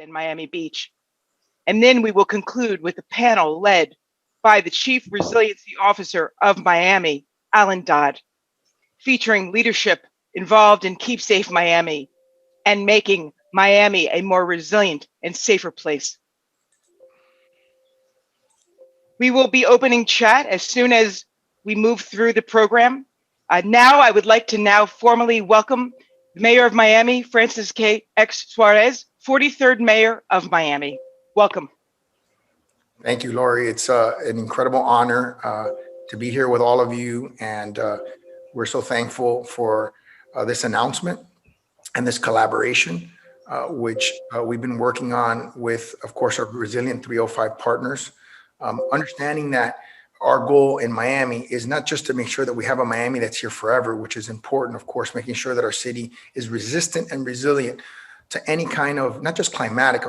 and Miami Beach. And then we will conclude with a panel led by the Chief Resiliency Officer of Miami, Alan Dodd, featuring leadership involved in Keep Safe Miami and making Miami a more resilient and safer place. We will be opening chat as soon as we move through the program. Now, I would like to now formally welcome the Mayor of Miami, Francis K. X. Suarez, 43rd Mayor of Miami. Welcome. Thank you, Lori. It's an incredible honor to be here with all of you, and we're so thankful for this announcement and this collaboration, which we've been working on with, of course, our Resilient 305 partners, understanding that our goal in Miami is not just to make sure that we have a Miami that's here forever, which is important, of course, making sure that our city is resistant and resilient to any kind of not just climatic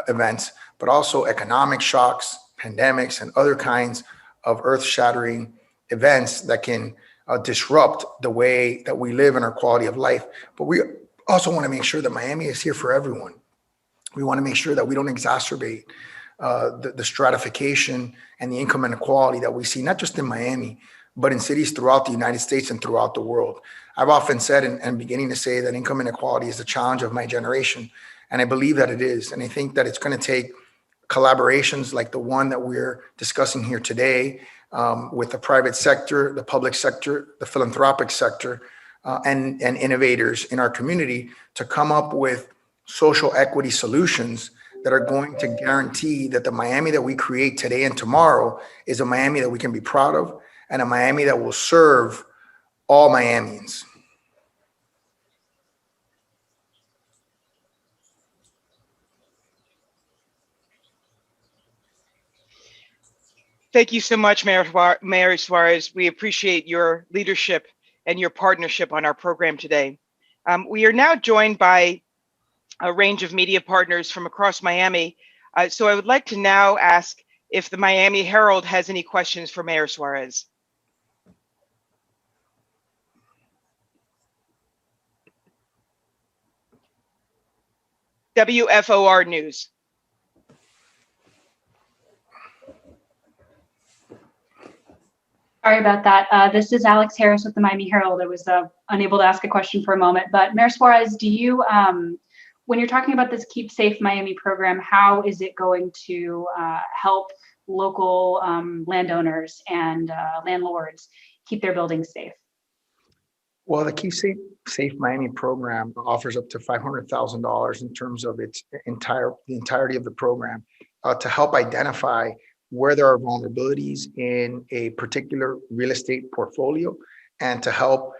events, but also economic shocks, pandemics, and other kinds of earth-shattering events that can disrupt the way that we live and our quality of life. But we also want to make sure that Miami is here for everyone. We want to make sure that we don't exacerbate the stratification and the income inequality that we see, not just in Miami, but in cities throughout the United States and throughout the world. I've often said and beginning to say that income inequality is the challenge of my generation. And I believe that it is. And I think that it's going to take collaborations like the one that we're discussing here today with the private sector, the public sector, the philanthropic sector, and innovators in our community to come up with social equity solutions that are going to guarantee that the Miami that we create today and tomorrow is a Miami that we can be proud of and a Miami that will serve all Miamians. Thank you so much, Mayor Suarez. We appreciate your leadership and your partnership on our program today. We are now joined by a range of media partners from across Miami. So I would like to now ask if the Miami Herald has any questions for Mayor Suarez. WFOR News. Sorry about that. This is Alex Harris with the Miami Herald. I was unable to ask a question for a moment, but Mayor Suarez, do you, when you're talking about this Keep Safe Miami program, how is it going to help local landowners and landlords keep their buildings safe? Well, the Keep Safe Miami program offers up to $500,000 in terms of its the entirety of the program to help identify where there are vulnerabilities in a particular real estate portfolio and to help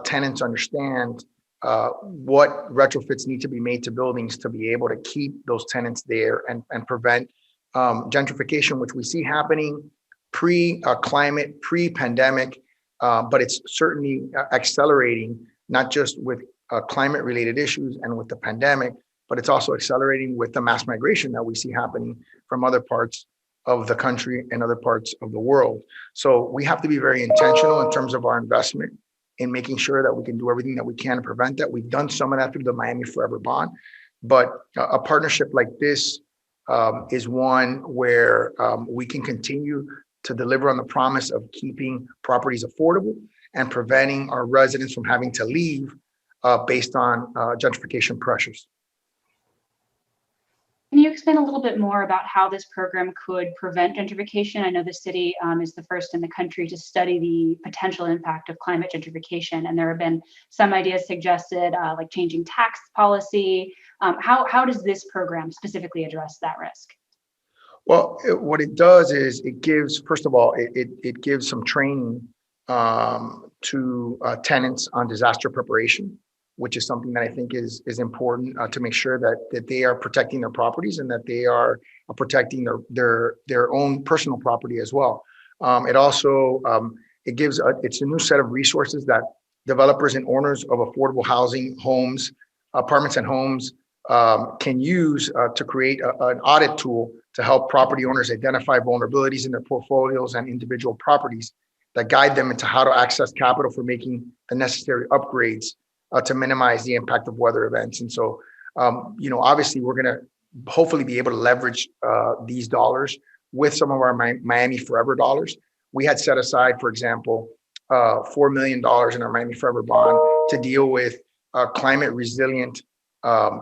tenants understand what retrofits need to be made to buildings to be able to keep those tenants there and prevent gentrification, which we see happening pre-climate, pre-pandemic, but it's certainly accelerating, not just with climate-related issues and with the pandemic, but it's also accelerating with the mass migration that we see happening from other parts of the country and other parts of the world. So we have to be very intentional in terms of our investment in making sure that we can do everything that we can to prevent that. We've done some of that through the Miami Forever Bond, but a partnership like this is one where we can continue to deliver on the promise of keeping properties affordable and preventing our residents from having to leave based on gentrification pressures. Can you explain a little bit more about how this program could prevent gentrification? I know the city is the first in the country to study the potential impact of climate gentrification, and there have been some ideas suggested, like changing tax policy. How does this program specifically address that risk? Well, what it does is it gives, first of all, it gives some training to tenants on disaster preparation, which is something that I think is important to make sure that they are protecting their properties and that they are protecting their own personal property as well. It also it's a new set of resources that developers and owners of affordable housing, homes, apartments and homes can use to create an audit tool to help property owners identify vulnerabilities in their portfolios and individual properties that guide them into how to access capital for making the necessary upgrades to minimize the impact of weather events. And so, obviously we're going to hopefully be able to leverage these dollars with some of our Miami Forever dollars. We had set aside, for example, $4 million in our Miami Forever bond to deal with climate resilient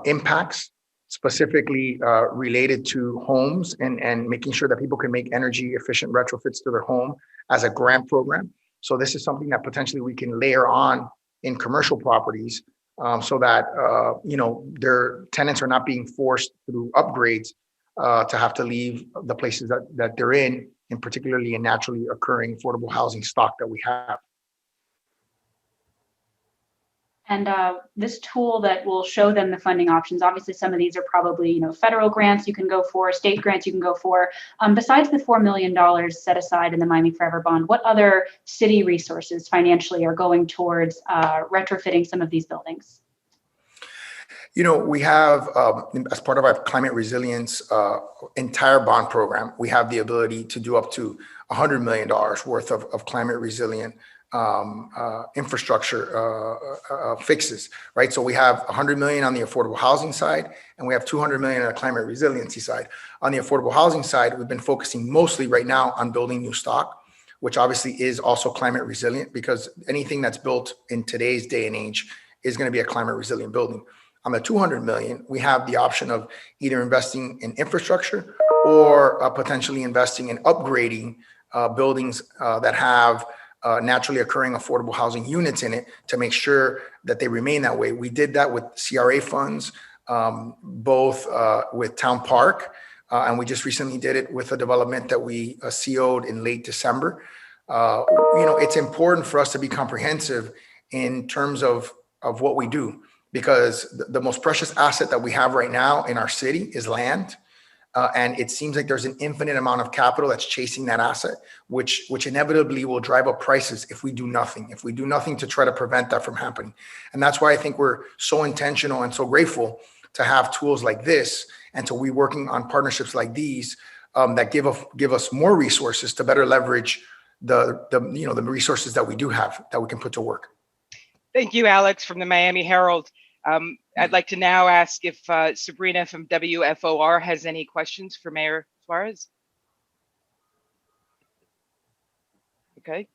impacts, specifically related to homes and making sure that people can make energy efficient retrofits to their home as a grant program. So this is something that potentially we can layer on in commercial properties, so that their tenants are not being forced through upgrades to have to leave the places that they're in, and particularly in naturally occurring affordable housing stock that we have. And this tool that will show them the funding options, obviously some of these are probably, federal grants you can go for, state grants you can go for. Besides the $4 million set aside in the Miami Forever bond, what other city resources financially are going towards retrofitting some of these buildings? We have, as part of our climate resilience entire bond program, we have the ability to do up to $100 million worth of climate resilient infrastructure fixes, right? So we have $100 million on the affordable housing side, and we have $200 million on the climate resiliency side. On the affordable housing side, we've been focusing mostly right now on building new stock, which obviously is also climate resilient, because anything that's built in today's day and age is going to be a climate resilient building. On the $200 million, we have the option of either investing in infrastructure or potentially investing in upgrading buildings that have naturally occurring affordable housing units in it to make sure that they remain that way. We did that with CRA funds, both with Town Park, and we just recently did it with a development that we CO'd in late December. It's important for us to be comprehensive in terms of what we do, because the most precious asset that we have right now in our city is land. And it seems like there's an infinite amount of capital that's chasing that asset, which inevitably will drive up prices if we do nothing to try to prevent that from happening. And that's why I think we're so intentional and so grateful to have tools like this, and to be working on partnerships like these that give us more resources to better leverage the resources that we do have that we can put to work. Thank you, Alex, from the Miami Herald. I'd like to now ask if Sabrina from WFOR has any questions for Mayor Suarez. Okay.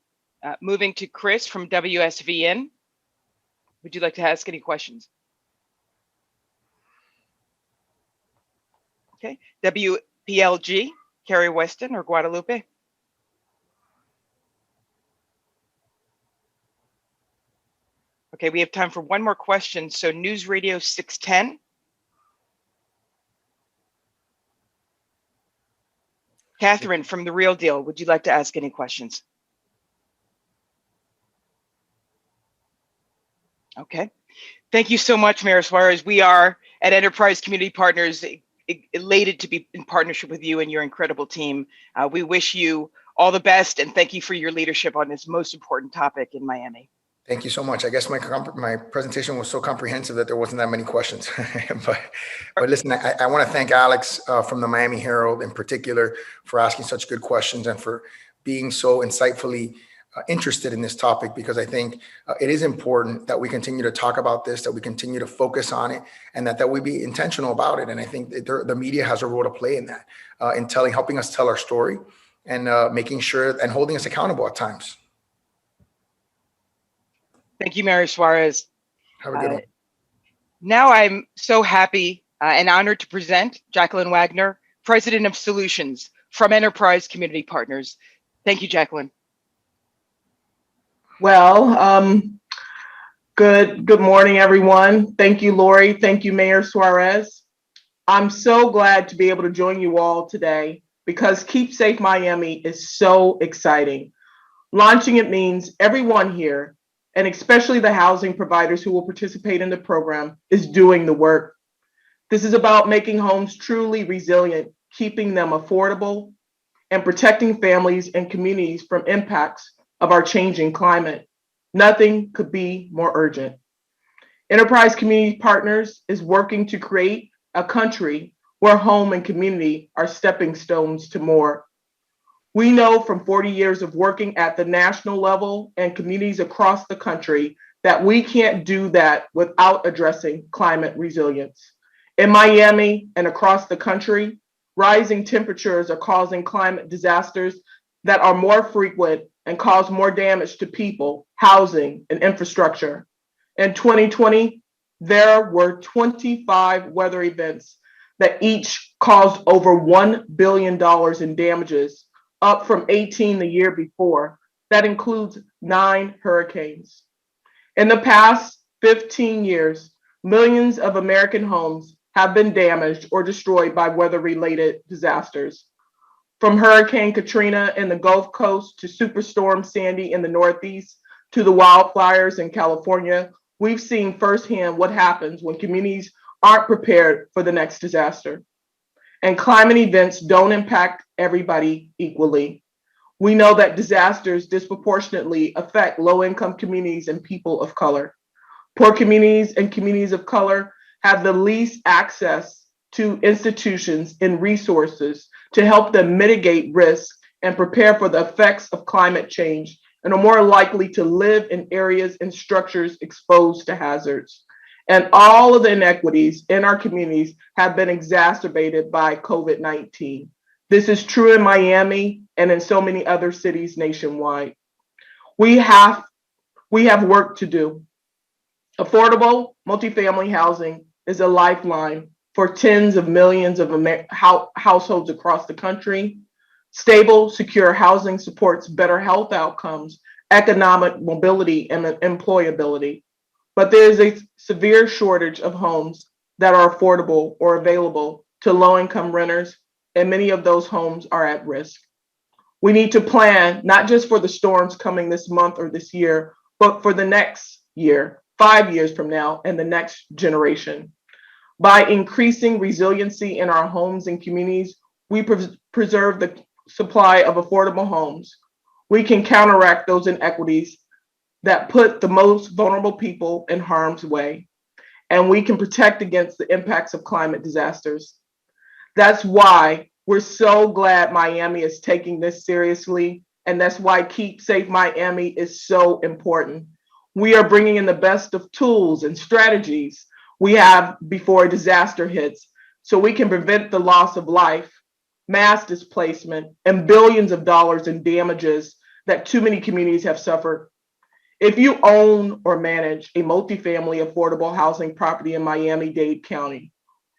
Moving to Chris from WSVN. Would you like to ask any questions? Okay. WPLG, Carrie Weston or Guadalupe? Okay, we have time for one more question. So News Radio 610. Catherine from The Real Deal, would you like to ask any questions? Okay. Thank you so much, Mayor Suarez. We are at Enterprise Community Partners elated to be in partnership with you and your incredible team. We wish you all the best, and thank you for your leadership on this most important topic in Miami. Thank you so much. I guess my presentation was so comprehensive that there wasn't that many questions. but listen, I want to thank Alex from the Miami Herald in particular for asking such good questions and for being so insightfully interested in this topic, because I think it is important that we continue to talk about this, that we continue to focus on it, and that we be intentional about it. And I think that the media has a role to play in that, in helping us tell our story, and making sure and holding us accountable at times. Thank you, Mayor Suarez. Have a good one. Now I'm so happy and honored to present Jacqueline Wagner, President of Solutions from Enterprise Community Partners. Thank you, Jacqueline. Well, good morning, everyone. Thank you, Lori. Thank you, Mayor Suarez. I'm so glad to be able to join you all today, because Keep Safe Miami is so exciting. Launching it means everyone here, and especially the housing providers who will participate in the program, is doing the work. This is about making homes truly resilient, keeping them affordable, and protecting families and communities from impacts of our changing climate. Nothing could be more urgent. Enterprise Community Partners is working to create a country where home and community are stepping stones to more. We know from 40 years of working at the national level and communities across the country that we can't do that without addressing climate resilience. In Miami and across the country, rising temperatures are causing climate disasters that are more frequent and cause more damage to people, housing, and infrastructure. In 2020, there were 25 weather events that each caused over $1 billion in damages, up from 18 the year before. That includes 9 hurricanes. In the past 15 years, millions of American homes have been damaged or destroyed by weather-related disasters. From Hurricane Katrina in the Gulf Coast to Superstorm Sandy in the Northeast to the wildfires in California, we've seen firsthand what happens when communities aren't prepared for the next disaster. And climate events don't impact everybody equally. We know that disasters disproportionately affect low-income communities and people of color. Poor communities and communities of color have the least access to institutions and resources to help them mitigate risk and prepare for the effects of climate change, and are more likely to live in areas and structures exposed to hazards. And all of the inequities in our communities have been exacerbated by COVID-19. This is true in Miami and in so many other cities nationwide. We have work to do. Affordable multifamily housing is a lifeline for tens of millions of households across the country. Stable, secure housing supports better health outcomes, economic mobility, and employability. But there is a severe shortage of homes that are affordable or available to low-income renters, and many of those homes are at risk. We need to plan not just for the storms coming this month or this year, but for the next year, 5 years from now, and the next generation. By increasing resiliency in our homes and communities, we preserve the supply of affordable homes. We can counteract those inequities that put the most vulnerable people in harm's way, and we can protect against the impacts of climate disasters. That's why we're so glad Miami is taking this seriously, and that's why Keep Safe Miami is so important. We are bringing in the best of tools and strategies we have before a disaster hits, so we can prevent the loss of life, mass displacement, and billions of dollars in damages that too many communities have suffered. If you own or manage a multifamily affordable housing property in Miami-Dade County,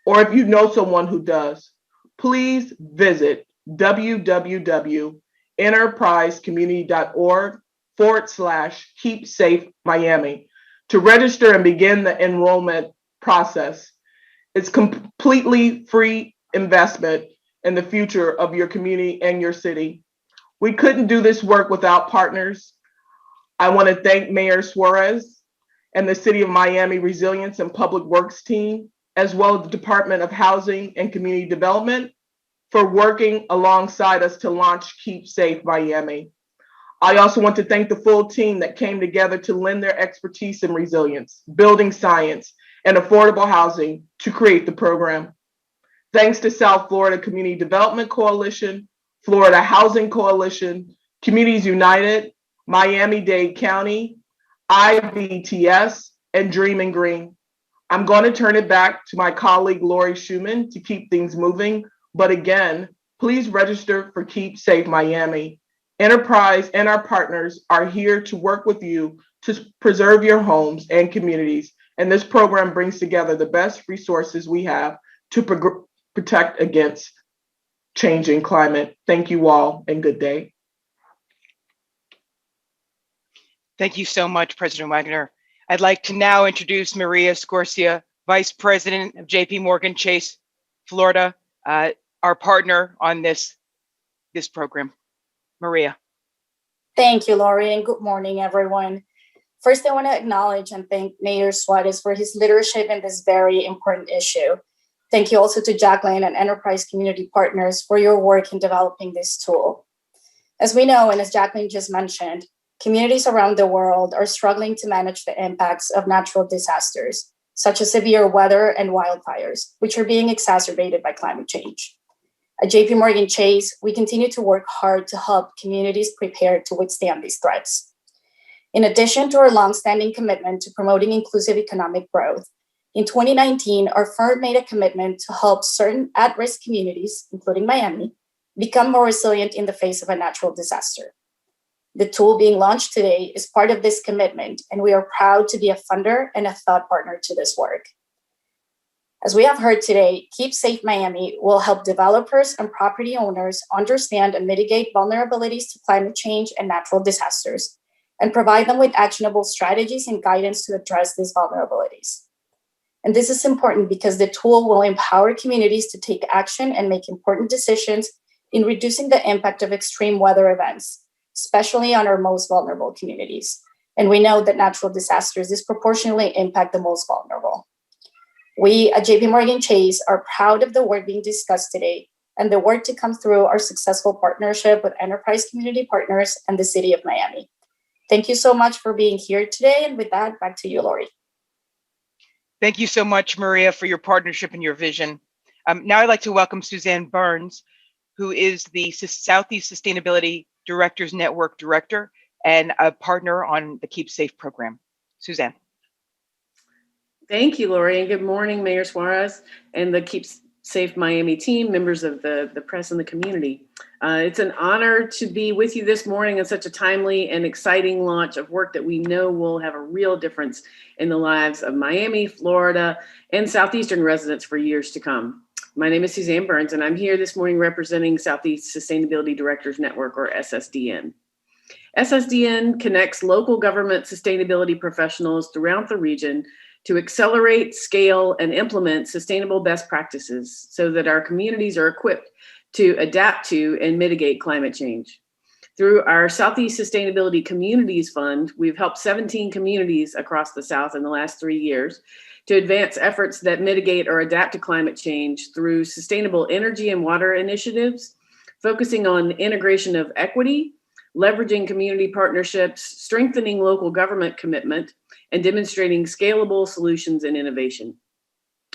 or if you know someone who does, please visit www.enterprisecommunity.org/keepsafemiami to register and begin the enrollment process. It's completely free investment in the future of your community and your city. We couldn't do this work without partners. I want to thank Mayor Suarez and the City of Miami Resilience and Public Works team, as well as the Department of Housing and Community Development, for working alongside us to launch Keep Safe Miami. I also want to thank the full team that came together to lend their expertise in resilience, building science, and affordable housing to create the program. Thanks to South Florida Community Development Coalition, Florida Housing Coalition, Communities United, Miami-Dade County, IBTS, and Dream & Green. I'm going to turn it back to my colleague Lori Schumann to keep things moving. But again, please register for Keep Safe Miami. Enterprise and our partners are here to work with you to preserve your homes and communities. And this program brings together the best resources we have to protect against changing climate. Thank you all and good day. Thank you so much, President Wagner. I'd like to now introduce Maria Scorsia, Vice President of JP Morgan Chase, Florida, our partner on this program. Maria. Thank you, Lori, and good morning, everyone. First, I want to acknowledge and thank Mayor Suarez for his leadership in this very important issue. Thank you also to Jacqueline and Enterprise Community Partners for your work in developing this tool. As we know, and as Jacqueline just mentioned, communities around the world are struggling to manage the impacts of natural disasters, such as severe weather and wildfires, which are being exacerbated by climate change. At JP Morgan Chase, we continue to work hard to help communities prepare to withstand these threats. In addition to our longstanding commitment to promoting inclusive economic growth, In 2019, our firm made a commitment to help certain at-risk communities, including Miami, become more resilient in the face of a natural disaster. The tool being launched today is part of this commitment, and we are proud to be a funder and a thought partner to this work. As we have heard today, Keep Safe Miami will help developers and property owners understand and mitigate vulnerabilities to climate change and natural disasters, and provide them with actionable strategies and guidance to address these vulnerabilities. And this is important because the tool will empower communities to take action and make important decisions in reducing the impact of extreme weather events, especially on our most vulnerable communities. And we know that natural disasters disproportionately impact the most vulnerable. We at JPMorgan Chase are proud of the work being discussed today and the work to come through our successful partnership with Enterprise Community Partners and the City of Miami. Thank you so much for being here today. And with that, back to you, Lori. Thank you so much, Maria, for your partnership and your vision. Now I'd like to welcome Suzanne Burns, who is the Southeast Sustainability Directors Network Director and a partner on the Keep Safe program. Suzanne. Thank you, Lori, and good morning, Mayor Suarez and the Keep Safe Miami team, members of the press and the community. It's an honor to be with you this morning in such a timely and exciting launch of work that we know will have a real difference in the lives of Miami, Florida, and Southeastern residents for years to come. My name is Suzanne Burns, and I'm here this morning representing Southeast Sustainability Directors Network, or SSDN. SSDN connects local government sustainability professionals throughout the region to accelerate, scale, and implement sustainable best practices so that our communities are equipped to adapt to and mitigate climate change. Through our Southeast Sustainability Communities Fund, we've helped 17 communities across the South in the last 3 years to advance efforts that mitigate or adapt to climate change through sustainable energy and water initiatives, focusing on integration of equity, leveraging community partnerships, strengthening local government commitment, and demonstrating scalable solutions and innovation.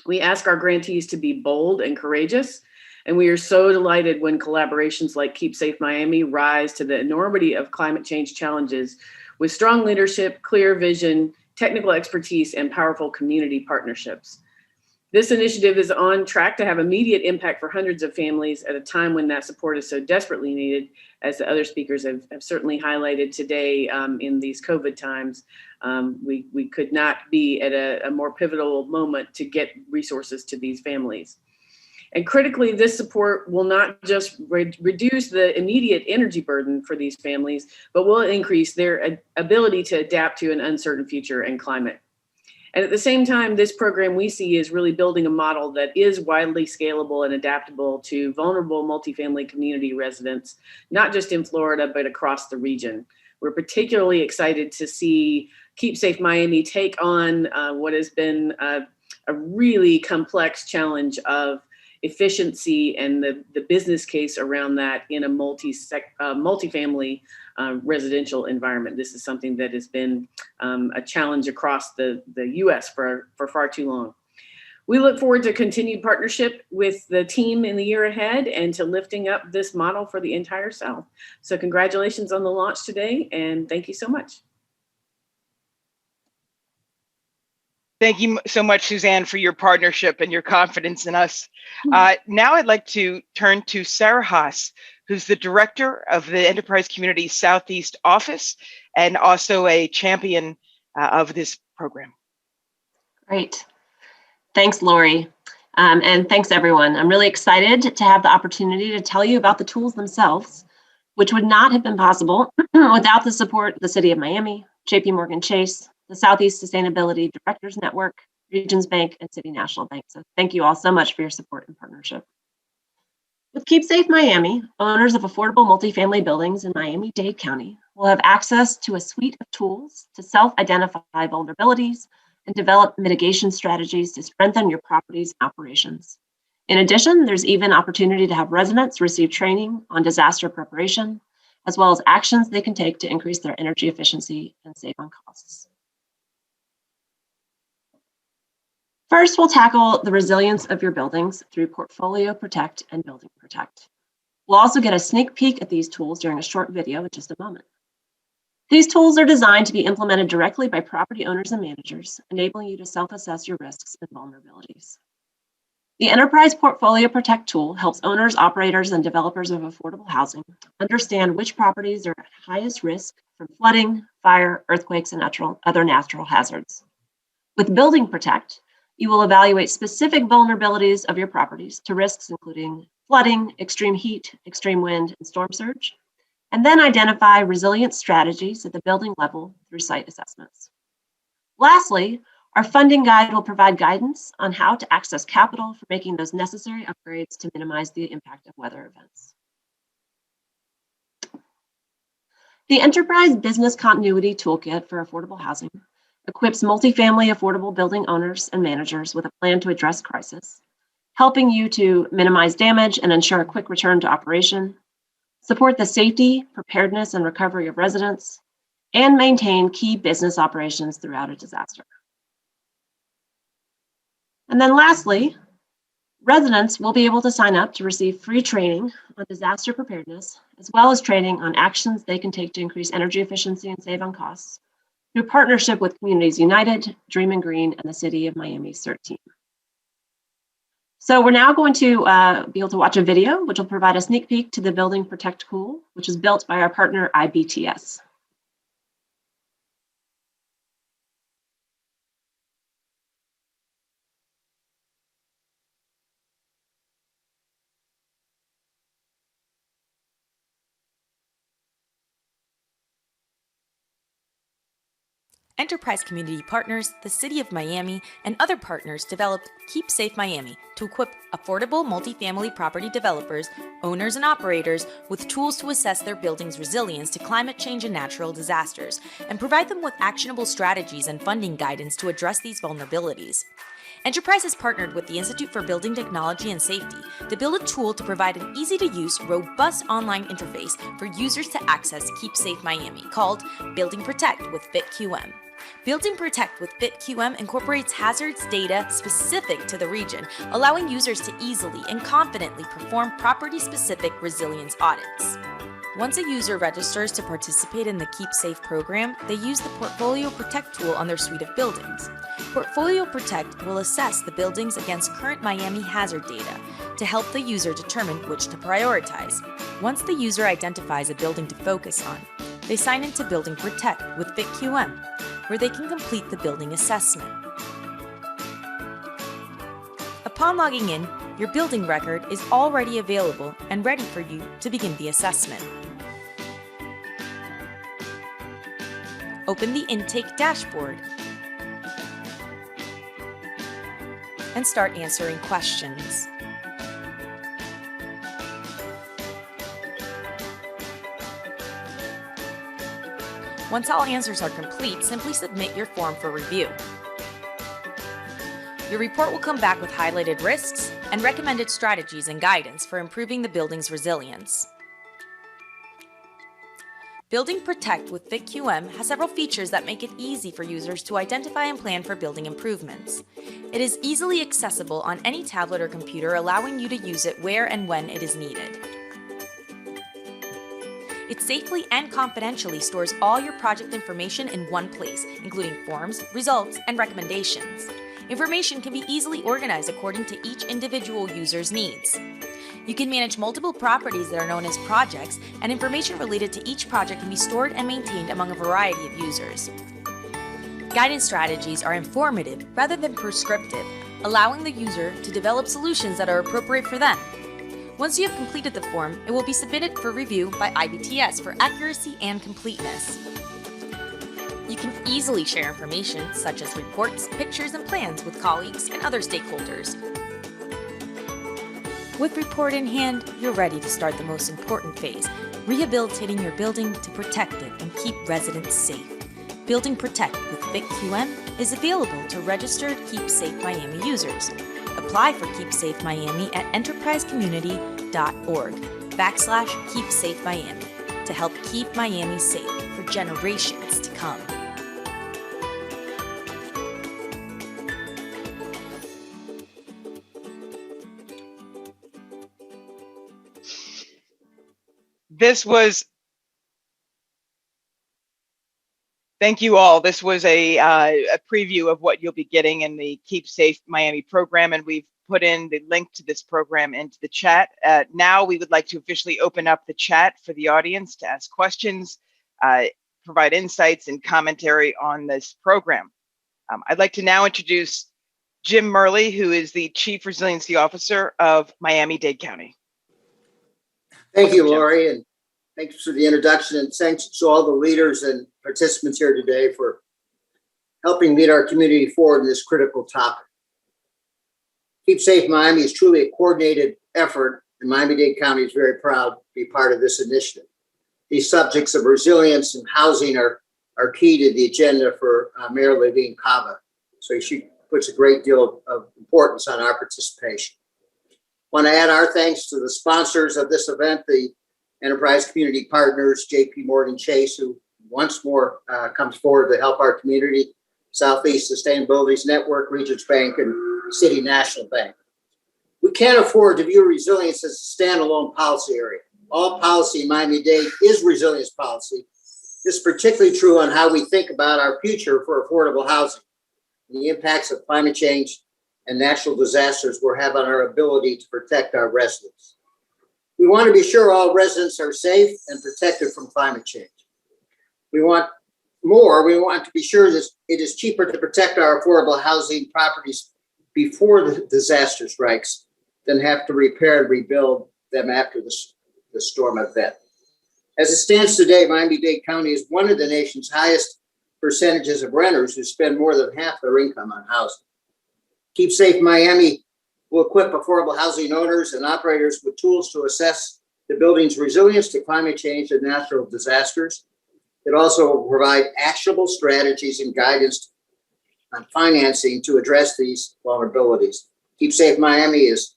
We ask our grantees to be bold and courageous, and we are so delighted when collaborations like Keep Safe Miami rise to the enormity of climate change challenges with strong leadership, clear vision, technical expertise, and powerful community partnerships. This initiative is on track to have immediate impact for hundreds of families at a time when that support is so desperately needed, as the other speakers have certainly highlighted today in these COVID times. We could not be at a more pivotal moment to get resources to these families. And critically, this support will not just reduce the immediate energy burden for these families, but will increase their ability to adapt to an uncertain future and climate. And at the same time, this program we see is really building a model that is widely scalable and adaptable to vulnerable multifamily community residents, not just in Florida, but across the region. We're particularly excited to see Keep Safe Miami take on what has been a really complex challenge of efficiency and the business case around that in a multifamily residential environment. This is something that has been a challenge across the US for far too long. We look forward to continued partnership with the team in the year ahead and to lifting up this model for the entire South. So congratulations on the launch today, and thank you so much. Thank you so much, Suzanne, for your partnership and your confidence in us. Now I'd like to turn to Sarah Haas, who's the director of the Enterprise Community Southeast Office and also a champion of this program. Great. Thanks, Lori. And thanks, everyone. I'm really excited to have the opportunity to tell you about the tools themselves, which would not have been possible without the support of the City of Miami, JPMorgan Chase, the Southeast Sustainability Directors Network, Regions Bank, and City National Bank. So thank you all so much for your support and partnership. With Keep Safe Miami, owners of affordable multifamily buildings in Miami-Dade County will have access to a suite of tools to self-identify vulnerabilities and develop mitigation strategies to strengthen your property's operations. In addition, there's even opportunity to have residents receive training on disaster preparation, as well as actions they can take to increase their energy efficiency and save on costs. First, we'll tackle the resilience of your buildings through Portfolio Protect and Building Protect. We'll also get a sneak peek at these tools during a short video in just a moment. These tools are designed to be implemented directly by property owners and managers, enabling you to self-assess your risks and vulnerabilities. The Enterprise Portfolio Protect tool helps owners, operators, and developers of affordable housing understand which properties are at highest risk from flooding, fire, earthquakes, and other natural hazards. With Building Protect, you will evaluate specific vulnerabilities of your properties to risks including flooding, extreme heat, extreme wind, and storm surge, and then identify resilience strategies at the building level through site assessments. Lastly, our funding guide will provide guidance on how to access capital for making those necessary upgrades to minimize the impact of weather events. The Enterprise Business Continuity Toolkit for Affordable Housing equips multifamily affordable building owners and managers with a plan to address crisis, helping you to minimize damage and ensure a quick return to operation, support the safety, preparedness, and recovery of residents, and maintain key business operations throughout a disaster. And then lastly, residents will be able to sign up to receive free training on disaster preparedness, as well as training on actions they can take to increase energy efficiency and save on costs through partnership with Communities United, Dream and Green, and the City of Miami CERT team. So we're now going to be able to watch a video, which will provide a sneak peek to the Building Protect tool, which is built by our partner, IBTS. Enterprise community partners, the City of Miami, and other partners developed Keep Safe Miami to equip affordable multifamily property developers, owners, and operators with tools to assess their buildings' resilience to climate change and natural disasters, and provide them with actionable strategies and funding guidance to address these vulnerabilities. Enterprise has partnered with the Institute for Building Technology and Safety to build a tool to provide an easy-to-use, robust online interface for users to access Keep Safe Miami, called Building Protect with BitQM. Building Protect with BitQM incorporates hazards data specific to the region, allowing users to easily and confidently perform property-specific resilience audits. Once a user registers to participate in the Keep Safe program, they use the Portfolio Protect tool on their suite of buildings. Portfolio Protect will assess the buildings against current Miami hazard data to help the user determine which to prioritize. Once the user identifies a building to focus on, they sign into Building Protect with BitQM, where they can complete the building assessment. Upon logging in, your building record is already available and ready for you to begin the assessment. Open the intake dashboard and start answering questions. Once all answers are complete, simply submit your form for review. Your report will come back with highlighted risks and recommended strategies and guidance for improving the building's resilience. Building Protect with BitQM has several features that make it easy for users to identify and plan for building improvements. It is easily accessible on any tablet or computer, allowing you to use it where and when it is needed. It safely and confidentially stores all your project information in one place, including forms, results, and recommendations. Information can be easily organized according to each individual user's needs. You can manage multiple properties that are known as projects, and information related to each project can be stored and maintained among a variety of users. Guidance strategies are informative rather than prescriptive, allowing the user to develop solutions that are appropriate for them. Once you have completed the form, it will be submitted for review by IBTS for accuracy and completeness. You can easily share information such as reports, pictures, and plans with colleagues and other stakeholders. With report in hand, you're ready to start the most important phase, rehabilitating your building to protect it and keep residents safe. Building Protect with BitQM is available to registered Keep Safe Miami users. Apply for Keep Safe Miami at enterprisecommunity.org/KeepSafeMiami to help keep Miami safe for generations to come. This was Thank you all. This was a preview of what you'll be getting in the Keep Safe Miami program, and we've put in the link to this program into the chat. Now we would like to officially open up the chat for the audience to ask questions, provide insights and commentary on this program. I'd like to now introduce Jim Murley, who is the Chief Resiliency Officer of Miami-Dade County. Thank you, Lori, and thanks for the introduction, and thanks to all the leaders and participants here today for helping lead our community forward in this critical topic. Keep Safe Miami is truly a coordinated effort, and Miami-Dade County is very proud to be part of this initiative. These subjects of resilience and housing are key to the agenda for Mayor Levine Cava, so she puts a great deal of importance on our participation. I want to add our thanks to the sponsors of this event, the Enterprise Community Partners, JP Morgan Chase, who once more comes forward to help our community, Southeast Sustainability Network, Regions Bank, and City National Bank. We can't afford to view resilience as a standalone policy area. All policy in Miami-Dade is resilience policy. This is particularly true on how we think about our future for affordable housing and the impacts of climate change and natural disasters will have on our ability to protect our residents. We want to be sure all residents are safe and protected from climate change. We want to be sure that it is cheaper to protect our affordable housing properties before the disaster strikes than have to repair and rebuild them after the storm event. As it stands today, Miami-Dade County is one of the nation's highest percentages of renters who spend more than half their income on housing. Keep Safe Miami will equip affordable housing owners and operators with tools to assess the building's resilience to climate change and natural disasters. It also will provide actionable strategies and guidance on financing to address these vulnerabilities. Keep Safe Miami is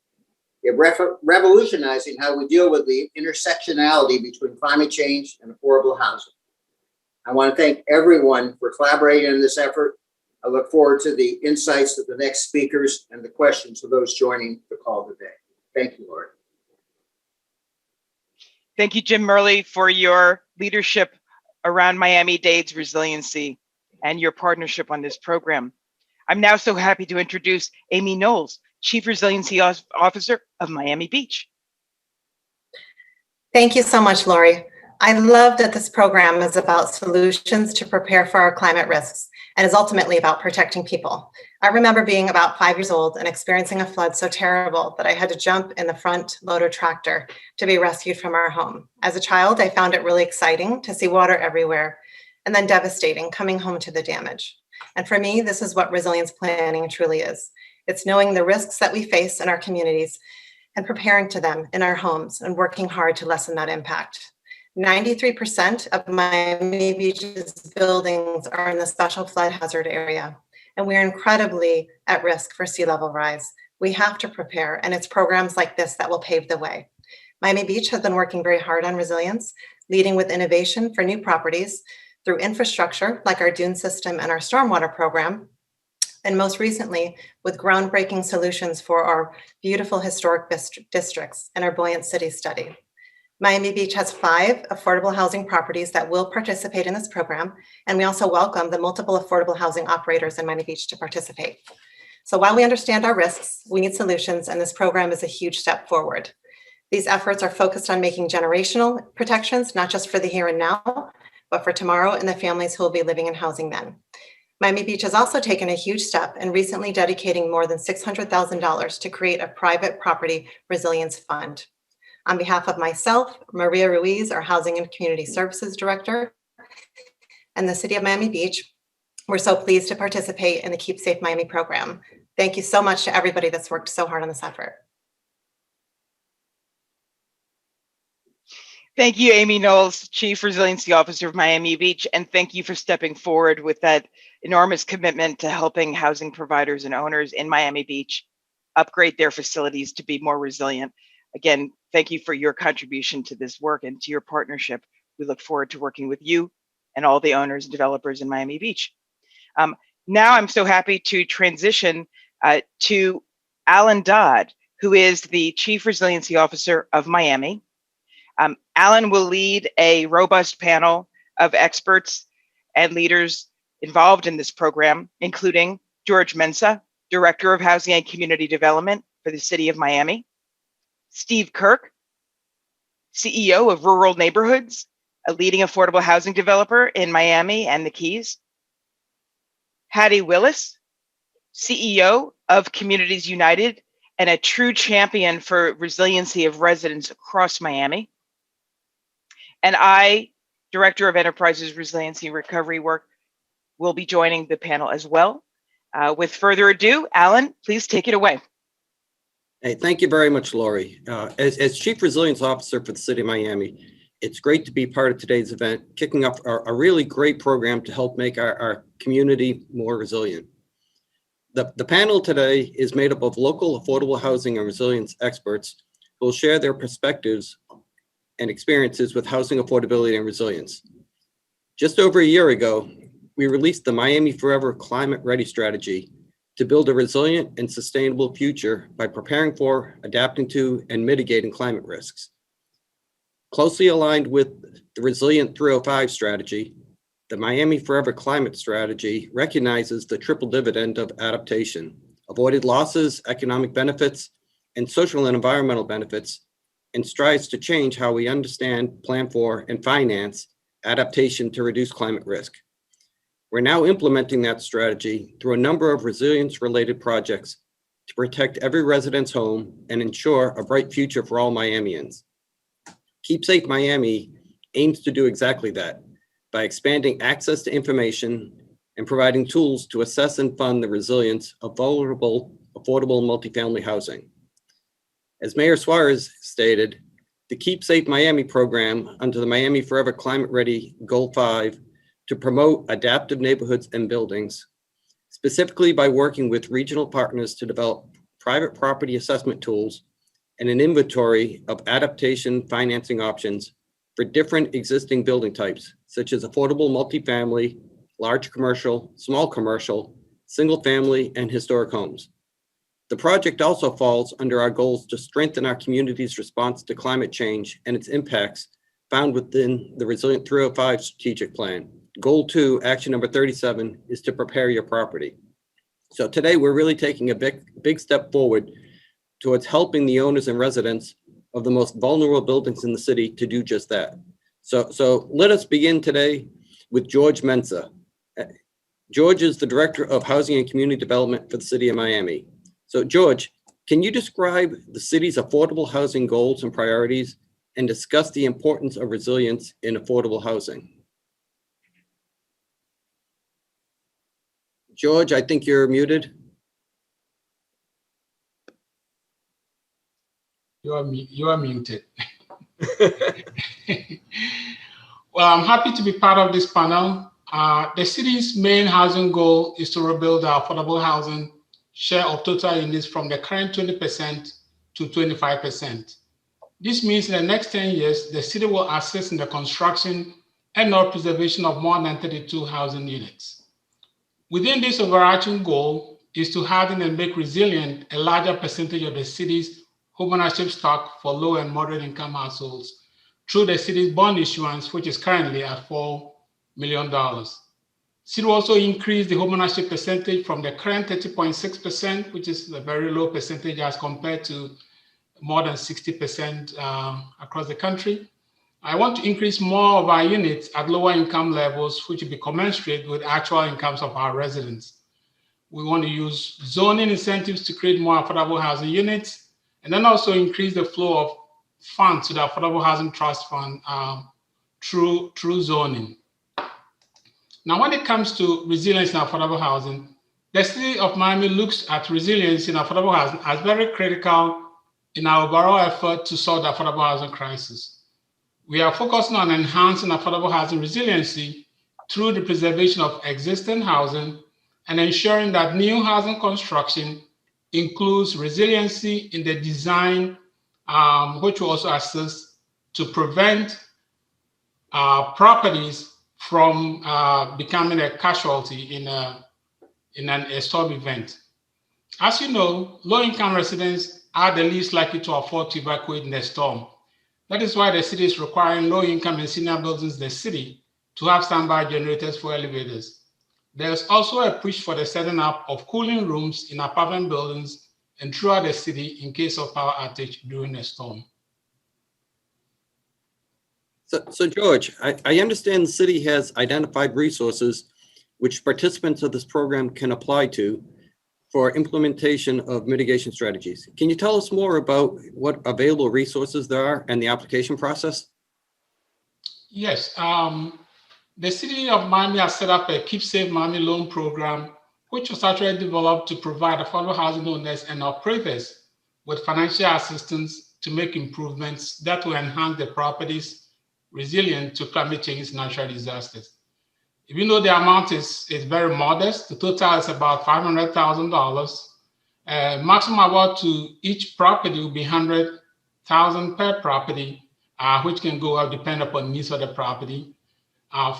revolutionizing how we deal with the intersectionality between climate change and affordable housing. I want to thank everyone for collaborating in this effort. I look forward to the insights of the next speakers and the questions of those joining the call today. Thank you, Lori. Thank you, Jim Murley, for your leadership around Miami-Dade's resiliency and your partnership on this program. I'm now so happy to introduce Amy Knowles, Chief Resiliency Officer of Miami Beach. Thank you so much, Lori. I love that this program is about solutions to prepare for our climate risks and is ultimately about protecting people. I remember being about 5 years old and experiencing a flood so terrible that I had to jump in the front loader tractor to be rescued from our home. As a child, I found it really exciting to see water everywhere and then devastating coming home to the damage. And for me, this is what resilience planning truly is. It's knowing the risks that we face in our communities and preparing to them in our homes and working hard to lessen that impact. 93% of Miami Beach's buildings are in the special flood hazard area, and we're incredibly at risk for sea level rise. We have to prepare, and it's programs like this that will pave the way. Miami Beach has been working very hard on resilience, leading with innovation for new properties through infrastructure like our dune system and our stormwater program, and most recently with groundbreaking solutions for our beautiful historic districts and our Buoyant City study. Miami Beach has 5 affordable housing properties that will participate in this program, and we also welcome the multiple affordable housing operators in Miami Beach to participate. So while we understand our risks, we need solutions, and this program is a huge step forward. These efforts are focused on making generational protections, not just for the here and now, but for tomorrow and the families who will be living in housing then. Miami Beach has also taken a huge step in recently dedicating more than $600,000 to create a private property resilience fund. On behalf of myself, Maria Ruiz, our Housing and Community Services Director, and the City of Miami Beach, we're so pleased to participate in the Keep Safe Miami program. Thank you so much to everybody that's worked so hard on this effort. Thank you, Amy Knowles, Chief Resiliency Officer of Miami Beach, and thank you for stepping forward with that enormous commitment to helping housing providers and owners in Miami Beach upgrade their facilities to be more resilient. Again, thank you for your contribution to this work and to your partnership. We look forward to working with you and all the owners and developers in Miami Beach. Now I'm so happy to transition to Alan Dodd, who is the Chief Resiliency Officer of Miami. Alan will lead a robust panel of experts and leaders involved in this program, including George Mensa, Director of Housing and Community Development for the City of Miami, Steve Kirk, CEO of Rural Neighborhoods, a leading affordable housing developer in Miami and the Keys, Hattie Willis, CEO of Communities United and a true champion for resiliency of residents across Miami, and I, Director of Enterprises Resiliency and Recovery Work, will be joining the panel as well. With further ado, Alan, please take it away. Hey, thank you very much, Lori. As Chief Resilience Officer for the City of Miami, it's great to be part of today's event, kicking off a really great program to help make our community more resilient. The panel today is made up of local affordable housing and resilience experts who will share their perspectives and experiences with housing affordability and resilience. Just over a year ago, we released the Miami Forever Climate Ready strategy to build a resilient and sustainable future by preparing for, adapting to, and mitigating climate risks. Closely aligned with the Resilient 305 strategy, the Miami Forever Climate Strategy recognizes the triple dividend of adaptation, avoided losses, economic benefits, and social and environmental benefits, and strives to change how we understand, plan for, and finance adaptation to reduce climate risk. We're now implementing that strategy through a number of resilience-related projects to protect every resident's home and ensure a bright future for all Miamians. Keep Safe Miami aims to do exactly that by expanding access to information and providing tools to assess and fund the resilience of vulnerable, affordable multifamily housing. As Mayor Suarez stated, the Keep Safe Miami program under the Miami Forever Climate Ready Goal 5 to promote adaptive neighborhoods and buildings, specifically by working with regional partners to develop private property assessment tools and an inventory of adaptation financing options for different existing building types, such as affordable multifamily, large commercial, small commercial, single family, and historic homes. The project also falls under our goals to strengthen our community's response to climate change and its impacts found within the Resilient 305 strategic plan. Goal 2, action number 37, is to prepare your property. So today we're really taking a big step forward towards helping the owners and residents of the most vulnerable buildings in the city to do just that. So let us begin today with George Mensa. George is the Director of Housing and Community Development for the City of Miami. So George, can you describe the city's affordable housing goals and priorities and discuss the importance of resilience in affordable housing? George, I think you're muted. You are muted. Well, I'm happy to be part of this panel. The city's main housing goal is to rebuild our affordable housing share of total units from the current 20% to 25%. This means in the next 10 years, the city will assist in the construction and/or preservation of more than 32 housing units. Within this overarching goal is to harden and make resilient a larger percentage of the city's homeownership stock for low and moderate income households through the city's bond issuance, which is currently at $4 million. City will also increase the homeownership percentage from the current 30.6%, which is a very low percentage as compared to more than 60% across the country. I want to increase more of our units at lower income levels, which will be commensurate with actual incomes of our residents. We want to use zoning incentives to create more affordable housing units, and then also increase the flow of funds to the Affordable Housing Trust Fund through zoning. Now, when it comes to resilience in affordable housing, the City of Miami looks at resilience in affordable housing as very critical in our overall effort to solve the affordable housing crisis. We are focusing on enhancing affordable housing resiliency through the preservation of existing housing and ensuring that new housing construction includes resiliency in the design, which will also assist to prevent properties from becoming a casualty in a storm event. As you know, low-income residents are the least likely to afford to evacuate in a storm. That is why the city is requiring low-income and senior buildings in the city to have standby generators for elevators. There's also a push for the setting up of cooling rooms in apartment buildings and throughout the city in case of power outage during a storm. So George, I understand the city has identified resources which participants of this program can apply to for implementation of mitigation strategies. Can you tell us more about what available resources there are and the application process? Yes, the city of Miami has set up a Keep Safe Miami loan program, which was actually developed to provide affordable housing owners and operators with financial assistance to make improvements that will enhance the property's resilience to climate change and natural disasters. Even though the amount is very modest, the total is about $500,000. Maximum award to each property will be $100,000 per property, which can go up depending upon the needs of the property.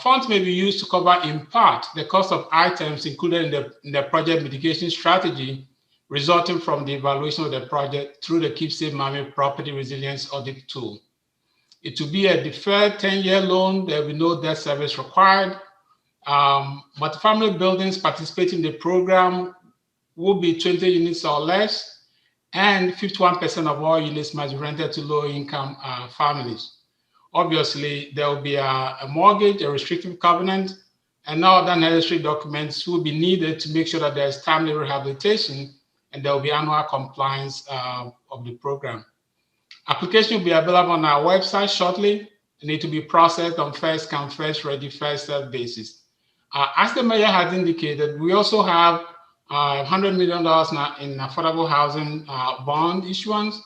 Funds may be used to cover in part the cost of items included in the project mitigation strategy resulting from the evaluation of the project through the Keep Safe Miami Property Resilience Audit Tool. It will be a deferred 10-year loan. There will be no debt service required. Multifamily buildings participating in the program will be 20 units or less, and 51% of all units must be rented to low-income families. Obviously, there will be a mortgage, a restrictive covenant, and all other necessary documents will be needed to make sure that there's timely rehabilitation and there will be annual compliance of the program. Application will be available on our website shortly and need to be processed on first come, first ready, first served basis. As the mayor has indicated, we also have $100 million in affordable housing bond issuance,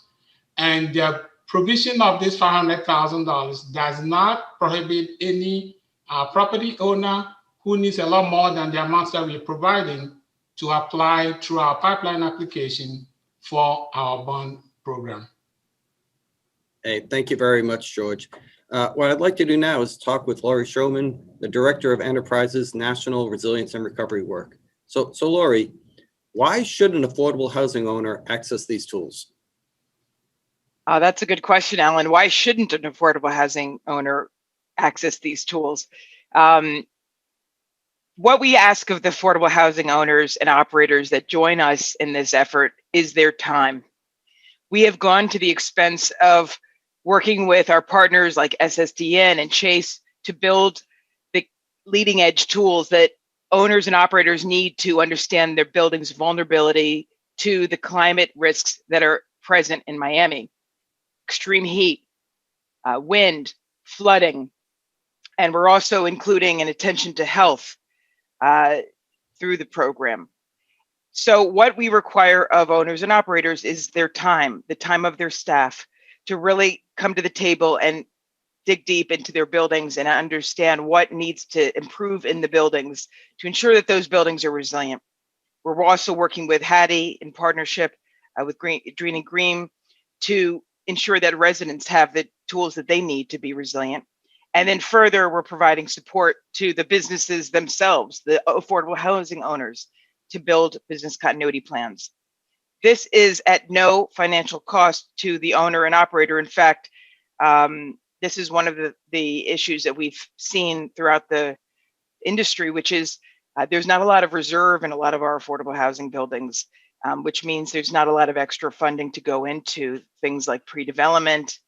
and the provision of this $500,000 does not prohibit any property owner who needs a lot more than the amounts that we're providing to apply through our pipeline application for our bond program. Hey, thank you very much, George. What I'd like to do now is talk with Laurie Schroman, the Director of Enterprise's National Resilience and Recovery Work. So Laurie, why should an affordable housing owner access these tools? That's a good question, Alan. Why shouldn't an affordable housing owner access these tools? What we ask of the affordable housing owners and operators that join us in this effort is their time. We have gone to the expense of working with our partners like SSDN and Chase to build the leading edge tools that owners and operators need to understand their building's vulnerability to the climate risks that are present in Miami. Extreme heat, wind, flooding, and we're also including an attention to health through the program. So what we require of owners and operators is their time, the time of their staff, to really come to the table and dig deep into their buildings and understand what needs to improve in the buildings to ensure that those buildings are resilient. We're also working with Hattie in partnership with Dreen & Green to ensure that residents have the tools that they need to be resilient. And then further, we're providing support to the businesses themselves, the affordable housing owners, to build business continuity plans. This is at no financial cost to the owner and operator. In fact, this is one of the issues that we've seen throughout the industry, which is there's not a lot of reserve in a lot of our affordable housing buildings, which means there's not a lot of extra funding to go into things like pre-development,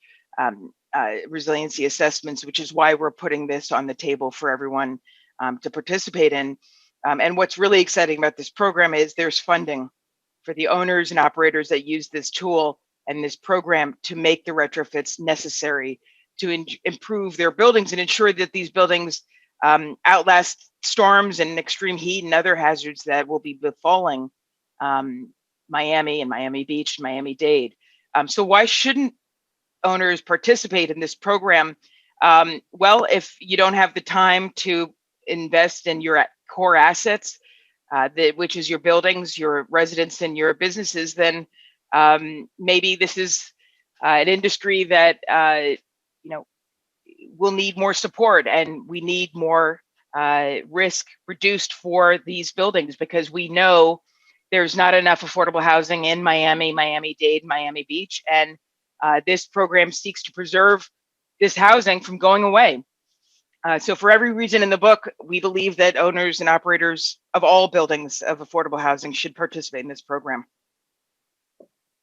resiliency assessments, which is why we're putting this on the table for everyone to participate in. And what's really exciting about this program is there's funding for the owners and operators that use this tool and this program to make the retrofits necessary to improve their buildings and ensure that these buildings outlast storms and extreme heat and other hazards that will be befalling Miami and Miami Beach and Miami-Dade. So why shouldn't owners participate in this program? Well, if you don't have the time to invest in your core assets, which is your buildings, your residents, and your businesses, then maybe this is an industry that will need more support, and we need more risk reduced for these buildings, because we know there's not enough affordable housing in Miami, Miami-Dade, Miami Beach, and this program seeks to preserve this housing from going away. So for every reason in the book, we believe that owners and operators of all buildings of affordable housing should participate in this program.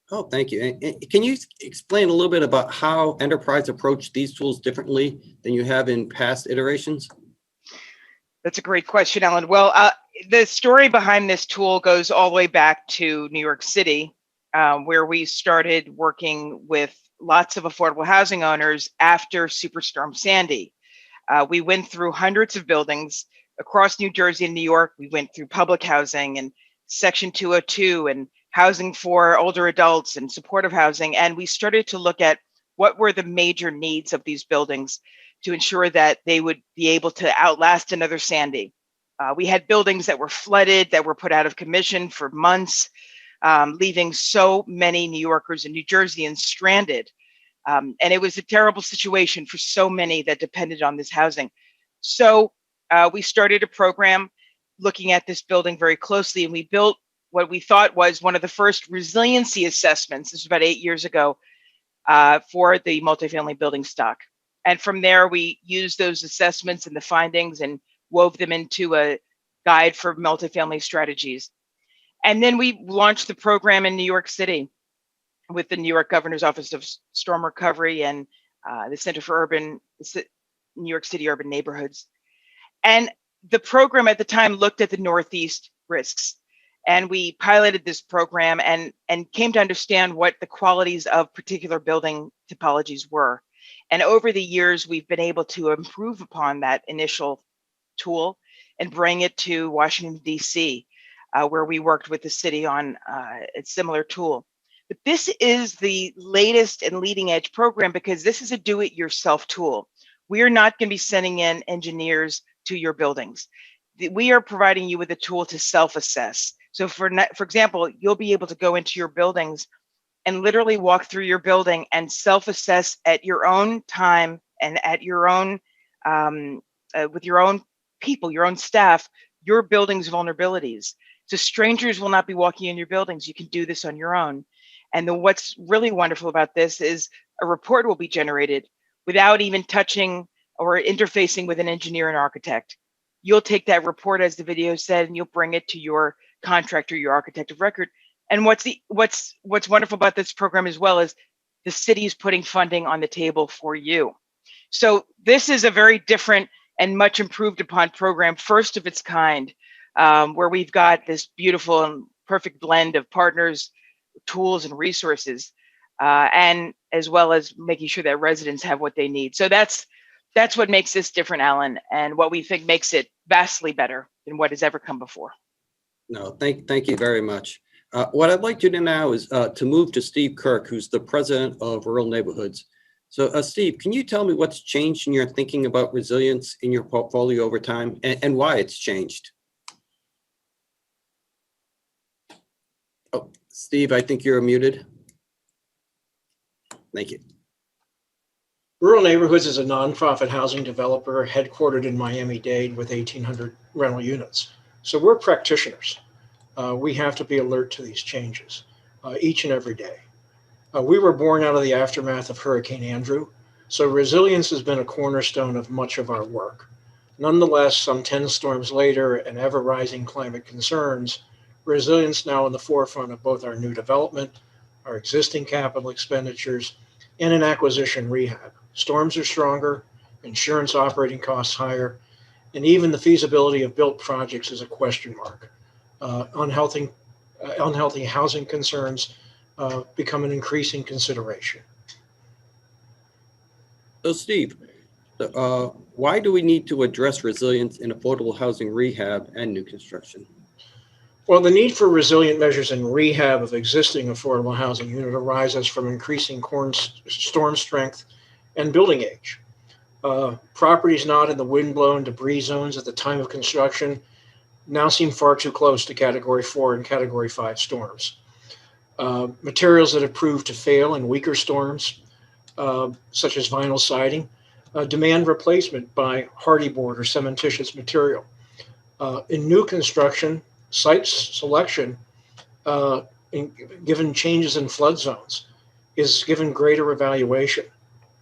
Oh, thank you. And can you explain a little bit about how Enterprise approached these tools differently than you have in past iterations? That's a great question, Ellen. Well, the story behind this tool goes all the way back to New York City, where we started working with lots of affordable housing owners after Superstorm Sandy. We went through hundreds of buildings across New Jersey and New York. We went through public housing and Section 202 and housing for older adults and supportive housing. And we started to look at what were the major needs of these buildings to ensure that they would be able to outlast another Sandy. We had buildings that were flooded, that were put out of commission for months, leaving so many New Yorkers and New Jerseyans stranded. And it was a terrible situation for so many that depended on this housing. So we started a program looking at this building very closely, and we built what we thought was one of the first resiliency assessments, this was about 8 years ago, for the multifamily building stock. And from there, we used those assessments and the findings and wove them into a guide for multifamily strategies. And then we launched the program in New York City with the New York Governor's Office of Storm Recovery and the Center for New York City Urban Neighborhoods. And the program at the time looked at the Northeast risks. And we piloted this program and came to understand what the qualities of particular building typologies were. And over the years, we've been able to improve upon that initial tool and bring it to Washington, D.C., where we worked with the city on a similar tool. But this is the latest and leading edge program because this is a do-it-yourself tool. We are not going to be sending in engineers to your buildings. We are providing you with a tool to self-assess. So for example, you'll be able to go into your buildings and literally walk through your building and self-assess at your own time and at your own, with your own people, your own staff, your building's vulnerabilities. So strangers will not be walking in your buildings. You can do this on your own. And what's really wonderful about this is a report will be generated without even touching or interfacing with an engineer and architect. You'll take that report, as the video said, and you'll bring it to your contractor, your architect of record. And what's wonderful about this program as well is the city is putting funding on the table for you. So this is a very different and much improved upon program, first of its kind, where we've got this beautiful and perfect blend of partners, tools, and resources, and as well as making sure that residents have what they need. So that's what makes this different, Alan, and what we think makes it vastly better than what has ever come before. No, thank you very much. What I'd like to do now is to move to Steve Kirk, who's the president of Rural Neighborhoods. So Steve, can you tell me what's changed in your thinking about resilience in your portfolio over time and why it's changed? Oh, Steve, I think you're muted. Thank you. Rural Neighborhoods is a nonprofit housing developer headquartered in Miami-Dade with 1,800 rental units. So we're practitioners. We have to be alert to these changes each and every day. We were born out of the aftermath of Hurricane Andrew, so resilience has been a cornerstone of much of our work. Nonetheless, some 10 storms later and ever-rising climate concerns, resilience now in the forefront of both our new development, our existing capital expenditures, and in acquisition rehab. Storms are stronger, insurance operating costs higher, and even the feasibility of built projects is a question mark. Unhealthy housing concerns become an increasing consideration. So Steve, why do we need to address resilience in affordable housing rehab and new construction? Well, the need for resilient measures in rehab of existing affordable housing unit arises from increasing storm strength and building age. Properties not in the wind-blown debris zones at the time of construction now seem far too close to Category 4 and Category 5 storms. Materials that have proved to fail in weaker storms, such as vinyl siding, demand replacement by hardy board or cementitious material. In new construction, site selection, given changes in flood zones, is given greater evaluation.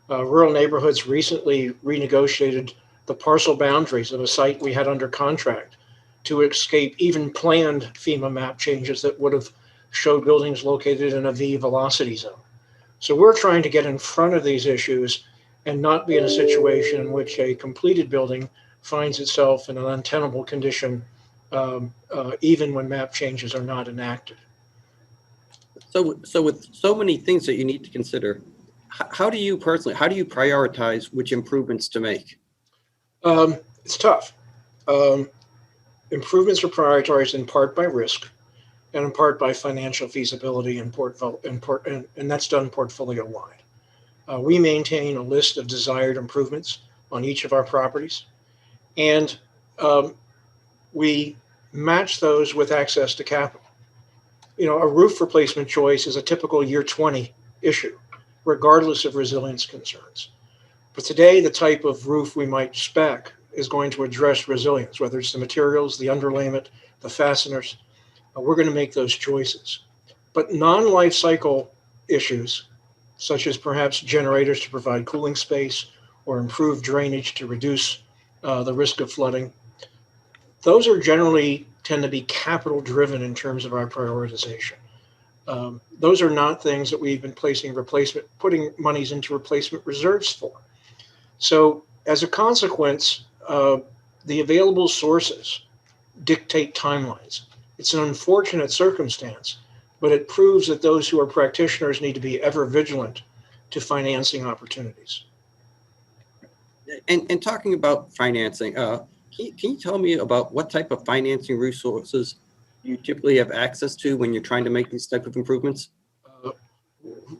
Rural Neighborhoods recently renegotiated the parcel boundaries of a site we had under contract to escape even planned FEMA map changes that would have showed buildings located in a V velocity zone. So we're trying to get in front of these issues and not be in a situation in which a completed building finds itself in an untenable condition, even when map changes are not enacted. So with so many things that you need to consider, how do you prioritize which improvements to make? It's tough. Improvements are prioritized in part by risk and in part by financial feasibility and that's done portfolio wide. We maintain a list of desired improvements on each of our properties, and we match those with access to capital. You know, a roof replacement choice is a typical year 20 issue, regardless of resilience concerns. But today, the type of roof we might spec is going to address resilience, whether it's the materials, the underlayment, the fasteners. We're going to make those choices. But non-life cycle issues, such as perhaps generators to provide cooling space or improve drainage to reduce the risk of flooding, those are generally tend to be capital driven in terms of our prioritization. Those are not things that we've been putting monies into replacement reserves for. So as a consequence, the available sources dictate timelines. It's an unfortunate circumstance, but it proves that those who are practitioners need to be ever vigilant to financing opportunities. And talking about financing, can you tell me about what type of financing resources you typically have access to when you're trying to make these type of improvements?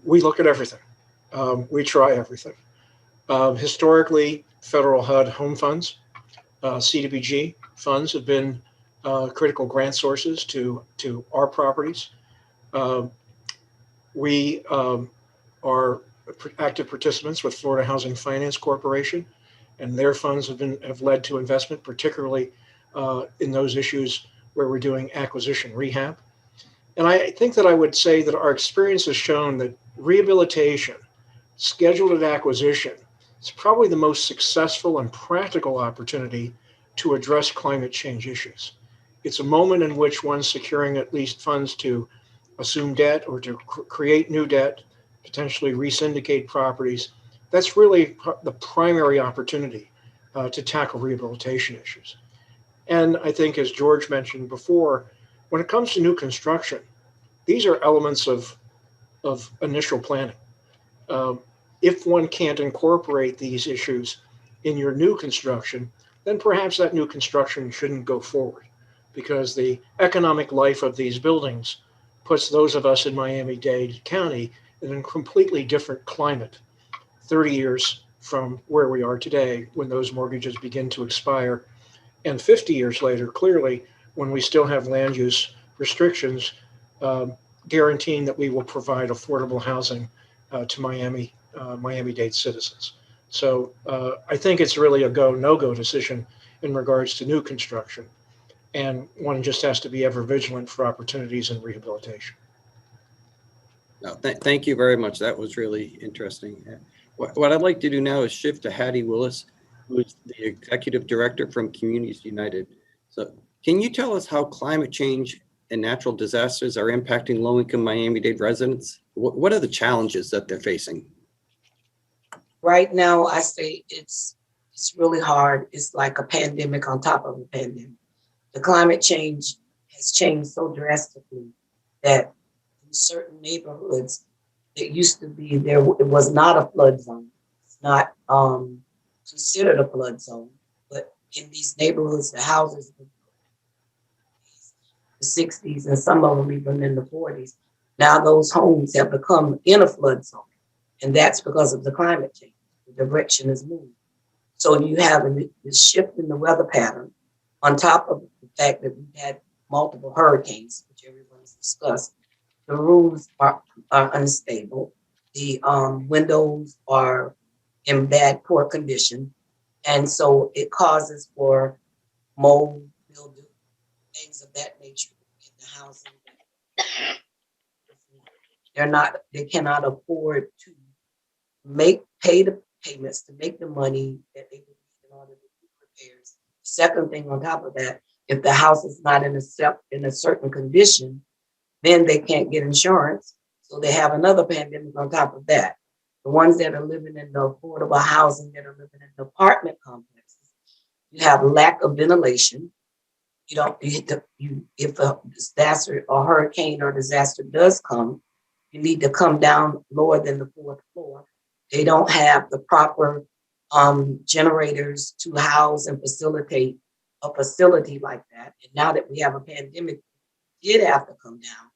We look at everything. We try everything. Historically, federal HUD home funds, CDBG funds have been critical grant sources to our properties. We are active participants with Florida Housing Finance Corporation, and their funds have led to investment, particularly in those issues where we're doing acquisition rehab. And I think that I would say that our experience has shown that rehabilitation, scheduled at acquisition, is probably the most successful and practical opportunity to address climate change issues. It's a moment in which one's securing at least funds to assume debt or to create new debt, potentially re-syndicate properties. That's really the primary opportunity to tackle rehabilitation issues. And I think, as George mentioned before, when it comes to new construction, these are elements of initial planning. If one can't incorporate these issues in your new construction, then perhaps that new construction shouldn't go forward, because the economic life of these buildings puts those of us in Miami-Dade County in a completely different climate 30 years from where we are today, when those mortgages begin to expire, and 50 years later, clearly, when we still have land use restrictions guaranteeing that we will provide affordable housing to Miami-Dade citizens. So I think it's really a go, no-go decision in regards to new construction. And one just has to be ever vigilant for opportunities in rehabilitation. No, thank you very much. That was really interesting. What I'd like to do now is shift to Hattie Willis, who is the Executive Director from Communities United. So can you tell us how climate change and natural disasters are impacting low-income Miami-Dade residents? What are the challenges that they're facing? Right now, I say it's really hard. It's like a pandemic on top of a pandemic. The climate change has changed so drastically that in certain neighborhoods, it used to be there, it was not a flood zone. It's not considered a flood zone, but in these neighborhoods, the houses in the 60s and some of them even in the 40s, now those homes have become in a flood zone. And that's because of the climate change. The direction is moving. So you have a shift in the weather pattern on top of the fact that we've had multiple hurricanes, which everyone's discussed. The roofs are unstable. The windows are in poor condition. And so it causes for mold, mildew, things of that nature in the housing. They cannot afford to pay the payments, to make the money that they would need in order to repairs. Second thing on top of that, if the house is not in a certain condition, then they can't get insurance. So they have another pandemic on top of that. The ones that are living in the affordable housing, that are living in the apartment complexes, you have lack of ventilation. You don't, if a disaster or hurricane or disaster does come, you need to come down lower than the 4th floor. They don't have the proper generators to house and facilitate a facility like that. And now that we have a pandemic, you did have to come down.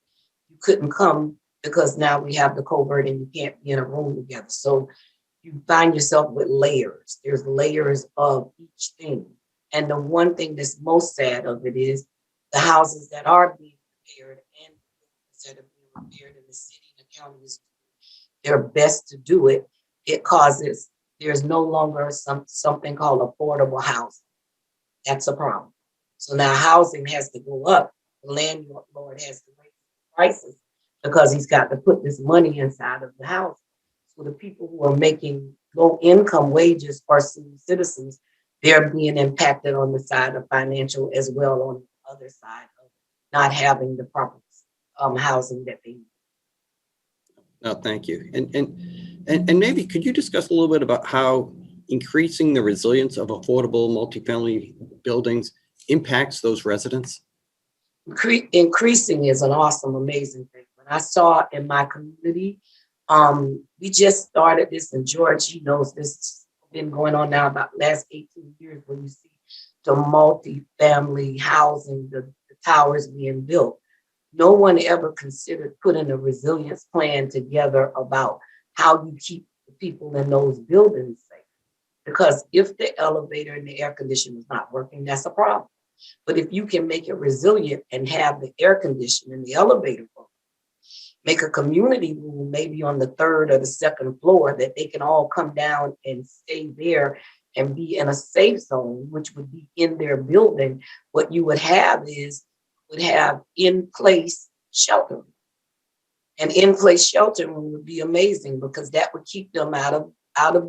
You couldn't come because now we have the covert and you can't be in a room together. So you find yourself with layers. There's layers of each thing. And the one thing that's most sad of it is the houses that are being repaired and instead of being repaired in the city, the county is doing their best to do it. It causes, there's no longer something called affordable housing. That's a problem. So now housing has to go up. The landlord has to raise prices because he's got to put this money inside of the house. So the people who are making low income wages are senior citizens. They're being impacted on the side of financial as well on the other side of not having the proper housing that they need. No, thank you. And maybe could you discuss a little bit about how increasing the resilience of affordable multifamily buildings impacts those residents? Increasing is an awesome, amazing thing. When I saw in my community, we just started this, and George, he knows this, been going on now about the last 18 years, where you see the multi-family housing, the towers being built. No one ever considered putting a resilience plan together about how you keep the people in those buildings safe. Because if the elevator and the air conditioner is not working, that's a problem. But if you can make it resilient and have the air conditioner and the elevator work, make a community room maybe on the 3rd or the 2nd floor that they can all come down and stay there and be in a safe zone, which would be in their building. What you would have in-place shelter. And in-place shelter would be amazing because that would keep them out of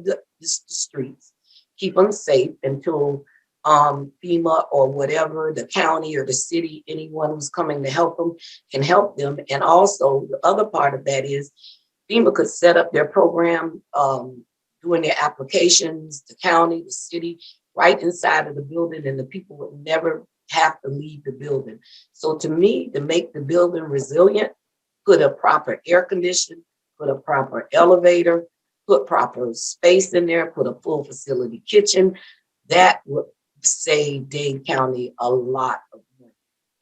the streets, keep them safe until FEMA or whatever, the county or the city, anyone who's coming to help them can help them. And also the other part of that is FEMA could set up their program, doing their applications, the county, the city, right inside of the building, and the people would never have to leave the building. So to me, to make the building resilient, put a proper air condition, put a proper elevator, put proper space in there, put a full facility kitchen, that would save Dade County a lot of money.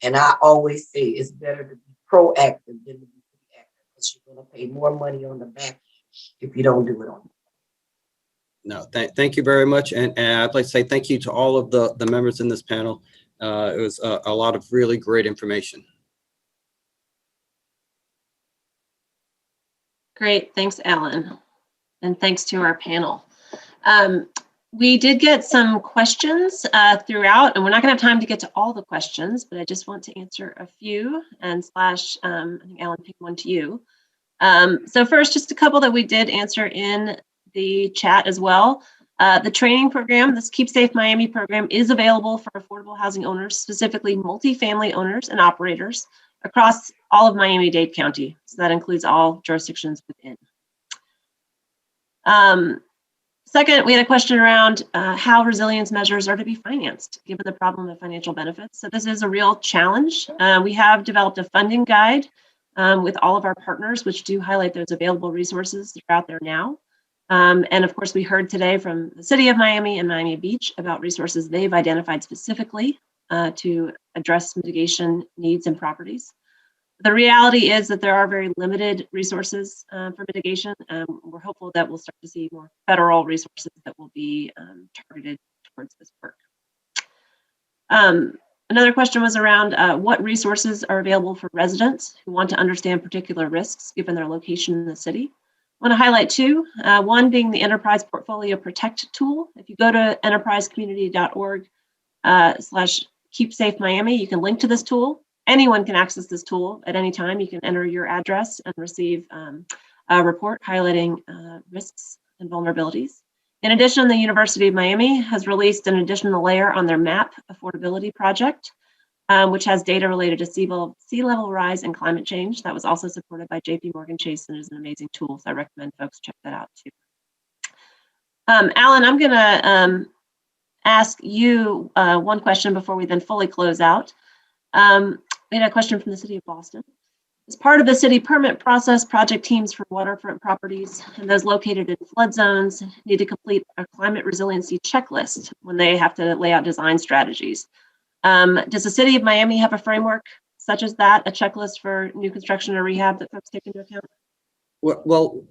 And I always say it's better to be proactive than to be reactive, because you're going to pay more money on the back if you don't do it on. No, thank you very much. And I'd like to say thank you to all of the members in this panel. It was a lot of really great information. Great, thanks, Alan. And thanks to our panel. We did get some questions throughout, and we're not going to have time to get to all the questions, but I just want to answer a few, and I think Alan picked one to you. So first, just a couple that we did answer in the chat as well. The training program, this Keep Safe Miami program, is available for affordable housing owners, specifically multifamily owners and operators across all of Miami-Dade County. So that includes all jurisdictions within. Second, we had a question around how resilience measures are to be financed, given the problem of financial benefits. So this is a real challenge. We have developed a funding guide with all of our partners, which do highlight those available resources that are out there now. And of course, we heard today from the City of Miami and Miami Beach about resources they've identified specifically to address mitigation needs and properties. The reality is that there are very limited resources for mitigation. We're hopeful that we'll start to see more federal resources that will be targeted towards this work. Another question was around what resources are available for residents who want to understand particular risks given their location in the city. I want to highlight two, one being the Enterprise Portfolio Protect tool. If you go to enterprisecommunity.org/KeepSafeMiami, you can link to this tool. Anyone can access this tool at any time. You can enter your address and receive a report highlighting risks and vulnerabilities. In addition, the University of Miami has released an additional layer on their MAP affordability project, which has data related to sea level rise and climate change. That was also supported by JP Morgan Chase and is an amazing tool. So I recommend folks check that out too. Alan, I'm gonna ask you one question before we then fully close out. We had a question from the City of Boston. As part of the city permit process, project teams for waterfront properties and those located in flood zones need to complete a climate resiliency checklist when they have to lay out design strategies. Does the City of Miami have a framework such as that, a checklist for new construction or rehab that folks take into account? Well,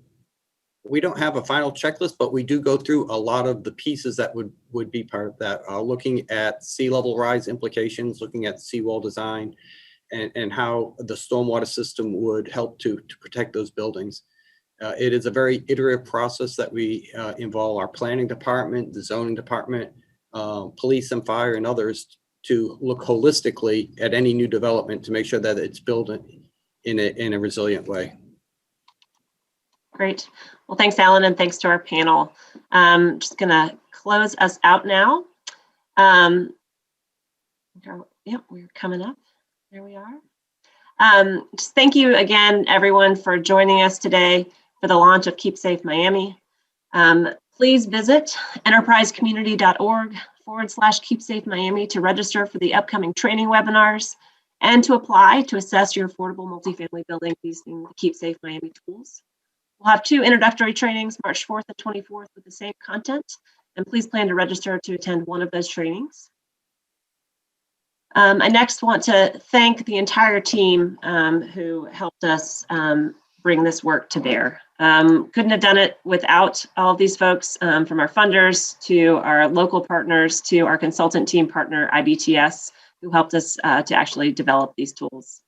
we don't have a final checklist, but we do go through a lot of the pieces that would be part of that, looking at sea level rise implications, looking at seawall design, and how the stormwater system would help to protect those buildings. It is a very iterative process that we involve our planning department, the zoning department, police and fire and others to look holistically at any new development to make sure that it's built in a resilient way. Great. Well, thanks, Alan, and thanks to our panel. Just gonna close us out now. Yep, we're coming up. There we are. Just thank you again, everyone, for joining us today for the launch of Keep Safe Miami. Please visit enterprisecommunity.org/Keep Safe Miami to register for the upcoming training webinars and to apply to assess your affordable multifamily building using the Keep Safe Miami tools. We'll have 2 introductory trainings, March 4th and 24th, with the same content, and please plan to register to attend one of those trainings. I next want to thank the entire team who helped us bring this work to bear. Couldn't have done it without all of these folks, from our funders to our local partners to our consultant team partner, IBTS, who helped us to actually develop these tools.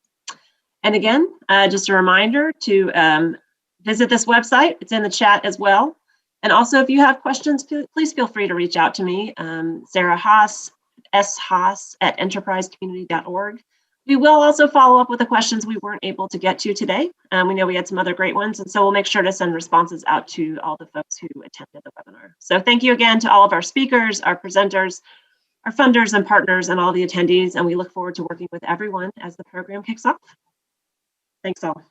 And again, just a reminder to visit this website. It's in the chat as well. And also, if you have questions, please feel free to reach out to me, Sarah Haas, shaas@enterprisecommunity.org. We will also follow up with the questions we weren't able to get to today. We know we had some other great ones, and so we'll make sure to send responses out to all the folks who attended the webinar. So thank you again to all of our speakers, our presenters, our funders and partners, and all the attendees, and we look forward to working with everyone as the program kicks off. Thanks all.